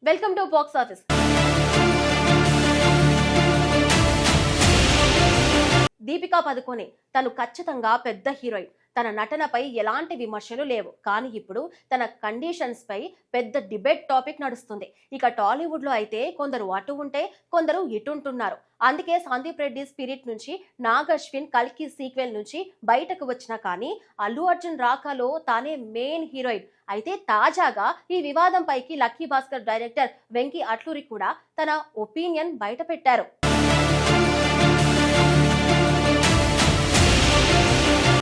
Welcome to box office. Deepika Padukone తను ఖచ్చితంగా పెద్ద హీరోయిన్. తన నటనపై ఎలాంటి విమర్శలు లేవు. కానీ ఇప్పుడు తన కండిషన్స్ పై పెద్ద డిబేట్ టాపిక్ నడుస్తుంది. ఇక టాలీవుడ్ లో అయితే కొందరు అటు ఉంటే కొందరు ఇటుంటున్నారు. అందుకే సందీప్ రెడ్డి స్పిరిట్ నుంచి, నాగ్ అశ్విన్ కల్కి సీక్వెల్ నుంచి బయటకు వచ్చినా కానీ అల్లు అర్జున్ రాకాలో తానే మెయిన్ హీరోయిన్. అయితే తాజాగా ఈ వివాదం పైకి లక్కీ భాస్కర్ డైరెక్టర్ వెంకీ అట్లూరి కూడా తన ఒపీనియన్ బయట పెట్టారు.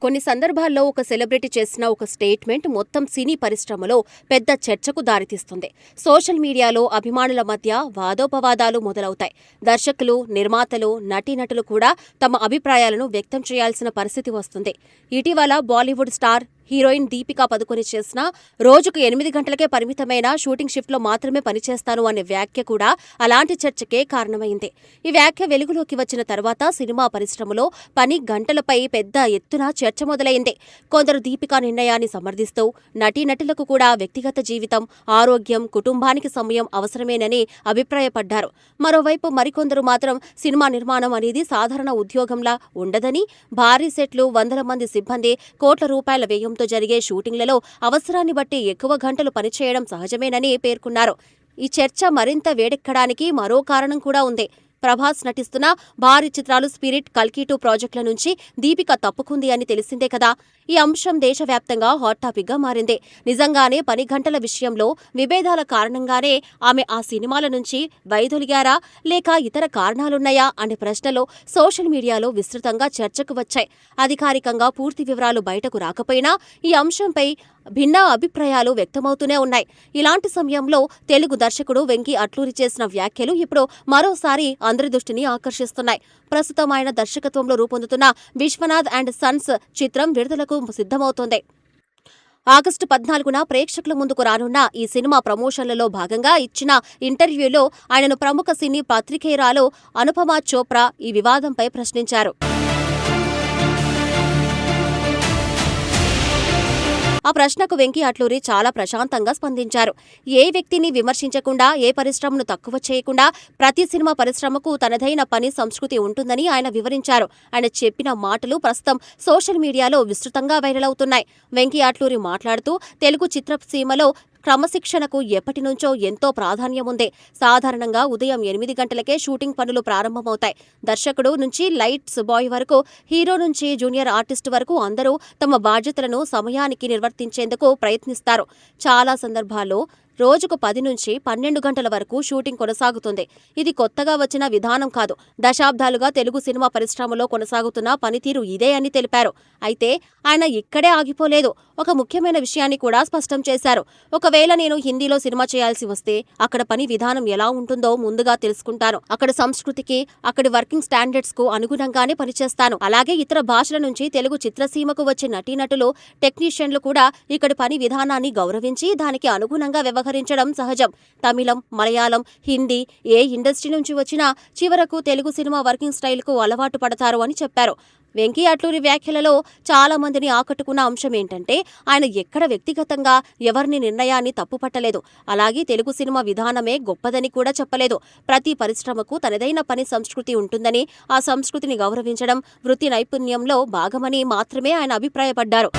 కొన్ని సందర్భాల్లో ఒక సెలబ్రిటీ చేసిన ఒక స్టేట్మెంట్ మొత్తం సినీ పరిశ్రమలో పెద్ద చర్చకు దారితీస్తుంది. సోషల్ మీడియాలో అభిమానుల మధ్య వాదోపవాదాలు మొదలవుతాయి. దర్శకులు, నిర్మాతలు, నటీనటులు కూడా తమ అభిప్రాయాలను వ్యక్తం చేయాల్సిన పరిస్థితి వస్తుంది. ఇటీవల బాలీవుడ్ స్టార్ హీరోయిన్ దీపికా పదుకొనె చేసిన రోజుకు 8 గంటలకే పరిమితమైన షూటింగ్ షిఫ్ట్లో మాత్రమే పనిచేస్తాను అనే వ్యాఖ్య కూడా అలాంటి చర్చకే కారణమైంది. ఈ వ్యాఖ్య వెలుగులోకి వచ్చిన తర్వాత సినిమా పరిశ్రమలో పని గంటలపై పెద్ద ఎత్తున చర్చ మొదలైంది. కొందరు దీపికా నిర్ణయాన్ని సమర్థిస్తూ నటీనటులకు కూడా వ్యక్తిగత జీవితం, ఆరోగ్యం, కుటుంబానికి సమయం అవసరమేనని అభిప్రాయపడ్డారు. మరోవైపు మరికొందరు మాత్రం సినిమా నిర్మాణం అనేది సాధారణ ఉద్యోగంలా ఉండదని, భారీ సెట్లు, వందల మంది సిబ్బంది, కోట్ల రూపాయల వ్యయం జరిగే షూటింగ్లలో అవసరాన్ని బట్టి ఎక్కువ గంటలు పనిచేయడం సహజమేనని పేర్కొన్నారు. ఈ చర్చ మరింత వేడెక్కడానికి మరో కారణం కూడా ఉంది. ప్రభాస్ నటిస్తున్న భారీ చిత్రాలు స్పిరిట్, కల్కి 2 ప్రాజెక్టుల నుంచి దీపిక తప్పుకుంది అని తెలిసిందే కదా. ఈ అంశం దేశవ్యాప్తంగా హాట్ టాపిక్ గా మారింది. నిజంగానే పని గంటల విషయంలో విభేదాల కారణంగానే ఆమె ఆ సినిమాల నుంచి వైదొలిగారా, లేక ఇతర కారణాలున్నాయా అనే ప్రశ్నలు సోషల్ మీడియాలో విస్తృతంగా చర్చకు వచ్చాయి. అధికారికంగా పూర్తి వివరాలు బయటకు రాకపోయినా ఈ అంశంపై భిన్న అభిప్రాయాలు వ్యక్తమవుతూనే ఉన్నాయి. ఇలాంటి సమయంలో తెలుగు దర్శకుడు వెంకీ అట్లూరి చేసిన వ్యాఖ్యలు ఇప్పుడు మరోసారి అందరి దృష్టిని ఆకర్షిస్తున్నాయి. ప్రస్తుతం ఆయన దర్శకత్వంలో రూపొందుతున్న విశ్వనాథ్ అండ్ సన్స్ చిత్రం విడుదలకు సిద్ధమవుతోంది. ఆగస్టు 14న ప్రేక్షకుల ముందుకు రానున్న ఈ సినిమా ప్రమోషన్లలో భాగంగా ఇచ్చిన ఇంటర్వ్యూలో ఆయనను ప్రముఖ సినీ పత్రికేయురాలు అనుపమ చోప్రా ఈ వివాదంపై ప్రశ్నించారు. ఆ ప్రశ్నకు వెంకీ అట్లూరి చాలా ప్రశాంతంగా స్పందించారు. ఏ వ్యక్తిని విమర్శించకుండా, ఏ పరిశ్రమను తక్కువ చేయకుండా ప్రతి సినిమా పరిశ్రమకు తనదైన పని సంస్కృతి ఉంటుందని ఆయన వివరించారు. ఆయన చెప్పిన మాటలు ప్రస్తుతం సోషల్ మీడియాలో విస్తృతంగా వైరల్ అవుతున్నాయి. వెంకీ అట్లూరి మాట్లాడుతూ తెలుగు చిత్రసీమలో క్రమశిక్షణకు ఎప్పటినుంచో ఎంతో ప్రాధాన్యం ఉంది. సాధారణంగా ఉదయం 8 గంటలకే షూటింగ్ పనులు ప్రారంభమవుతాయి. దర్శకుడు నుంచి లైట్స్ బాయ్ వరకు, హీరో నుంచి జూనియర్ ఆర్టిస్ట్ వరకు అందరూ తమ బాధ్యతలను సమయానికి నిర్వర్తించేందుకు ప్రయత్నిస్తారు. చాలా సందర్భాల్లో రోజుకు 10 నుంచి 12 గంటల వరకు షూటింగ్ కొనసాగుతుంది. ఇది కొత్తగా వచ్చిన విధానం కాదు. దశాబ్దాలుగా తెలుగు సినిమా పరిశ్రమలో కొనసాగుతున్న పనితీరు ఇదే అని తెలిపారు. అయితే ఆయన ఇక్కడే ఆగిపోలేదు. ఒక ముఖ్యమైన విషయాన్ని కూడా స్పష్టం చేశారు. ఒకవేళ నేను హిందీలో సినిమా చేయాల్సి వస్తే అక్కడ పని విధానం ఎలా ఉంటుందో ముందుగా తెలుసుకుంటాను. అక్కడ సంస్కృతికి, అక్కడి వర్కింగ్ స్టాండర్డ్స్ కు అనుగుణంగానే పనిచేస్తాను. అలాగే ఇతర భాషల నుంచి తెలుగు చిత్రసీమకు వచ్చే నటీనటులు, టెక్నీషియన్లు కూడా ఇక్కడి పని విధానాన్ని గౌరవించి దానికి అనుగుణంగా వ్యవహరించడం సహజం. తమిళం, మలయాళం, హిందీ ఏ ఇండస్ట్రీ నుంచి వచ్చినా చివరకు తెలుగు సినిమా వర్కింగ్ స్టైల్కు అలవాటు పడతారు అని చెప్పారు. వెంకీ అట్లూరి వ్యాఖ్యలలో చాలా మందిని ఆకట్టుకున్న అంశం ఏంటంటే ఆయన ఎక్కడ వ్యక్తిగతంగా ఎవరిని నిర్ణయాన్ని తప్పుపట్టలేదు. అలాగే తెలుగు సినిమా విధానమే గొప్పదని కూడా చెప్పలేదు. ప్రతి పరిశ్రమకు తనదైన పని సంస్కృతి ఉంటుందని, ఆ సంస్కృతిని గౌరవించడం వృత్తి నైపుణ్యంలో భాగమని మాత్రమే ఆయన అభిప్రాయపడ్డారు.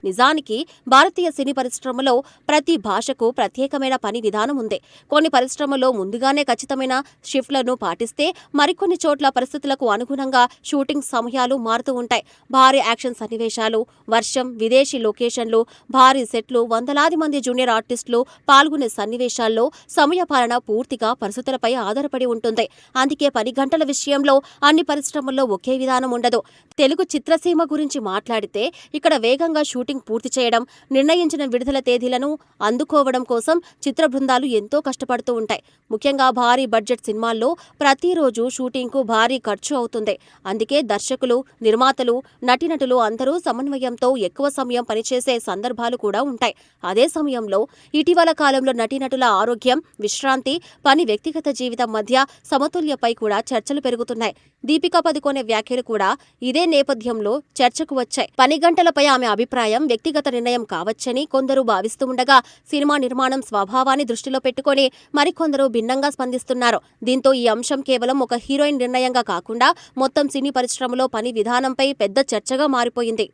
నిజానికి భారతీయ సినీ పరిశ్రమలో ప్రతి భాషకు ప్రత్యేకమైన పని విధానం ఉంది. కొన్ని పరిశ్రమల్లో ముందుగానే ఖచ్చితమైన షిఫ్ట్లను పాటిస్తే మరికొన్ని చోట్ల పరిస్థితులకు అనుగుణంగా షూటింగ్ సమయాలు మారుతూ ఉంటాయి. భారీ యాక్షన్ సన్నివేశాలు, వర్షం, విదేశీ లొకేషన్లు, భారీ సెట్లు, వందలాది మంది జూనియర్ ఆర్టిస్టులు పాల్గొనే సన్నివేశాల్లో సమయపాలన పూర్తిగా పరిస్థితులపై ఆధారపడి ఉంటుంది. అందుకే 10 గంటల విషయంలో అన్ని పరిశ్రమల్లో ఒకే విధానం ఉండదు. తెలుగు చిత్రసీమ గురించి మాట్లాడితే ఇక్కడ వేగంగా షూటింగ్ పూర్తి చేయడం, నిర్ణయించిన విడుదల తేదీలను అందుకోవడం కోసం చిత్ర బృందాలు ఎంతో కష్టపడుతూ ఉంటాయి. ముఖ్యంగా భారీ బడ్జెట్ సినిమాల్లో ప్రతిరోజు షూటింగ్కు భారీ ఖర్చు అవుతుంది. అందుకే దర్శకులు, నిర్మాతలు, నటీనటులు అందరూ సమన్వయంతో ఎక్కువ సమయం పనిచేసే సందర్భాలు కూడా ఉంటాయి. అదే సమయంలో ఇటీవల కాలంలో నటీనటుల ఆరోగ్యం, విశ్రాంతి, పని, వ్యక్తిగత జీవితం మధ్య సమతుల్యపై కూడా చర్చలు పెరుగుతున్నాయి. దీపికా పదుకొనె వ్యాఖ్యలు కూడా ఇదే నేపథ్యంలో చర్చకు వచ్చాయి. పని గంటలపై ఆమె అభిప్రాయం వ్యక్తిగత నిర్ణయం కావచ్చని కొందరు భావిస్తూ ఉండగా సినిమా నిర్మాణం స్వభావాన్ని దృష్టిలో పెట్టుకుని మరికొందరు భిన్నంగా స్పందిస్తున్నారు. దీంతో ఈ అంశం కేవలం ఒక హీరోయిన్ నిర్ణయంగా కాకుండా మొత్తం సినీ పరిశ్రమలో పని విధానంపై పెద్ద చర్చగా మారిపోయింది.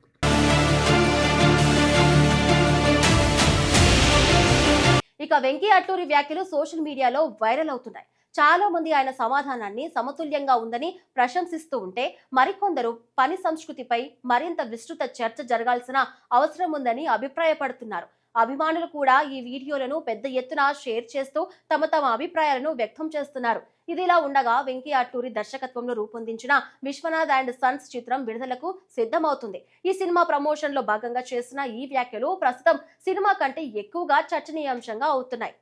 ఇక వెంకీ అట్లూరి వ్యాఖ్యలు సోషల్ మీడియాలో వైరల్ అవుతున్నాయి. చాలా మంది ఆయన సమాధానాన్ని సమతుల్యంగా ఉందని ప్రశంసిస్తూ ఉంటే మరికొందరు పని సంస్కృతిపై మరింత విస్తృత చర్చ జరగాల్సిన అవసరం ఉందని అభిప్రాయపడుతున్నారు. అభిమానులు కూడా ఈ వీడియోలను పెద్ద ఎత్తున షేర్ చేస్తూ తమ అభిప్రాయాలను వ్యక్తం చేస్తున్నారు. ఇదిలా ఉండగా వెంకీ అట్లూరి దర్శకత్వంలో రూపొందించిన విశ్వనాథ్ అండ్ సన్స్ చిత్రం విడుదలకు సిద్ధమవుతుంది. ఈ సినిమా ప్రమోషన్ లో భాగంగా చేసిన ఈ వ్యాఖ్యలు ప్రస్తుతం సినిమా కంటే ఎక్కువగా చర్చనీయాంశంగా అవుతున్నాయి.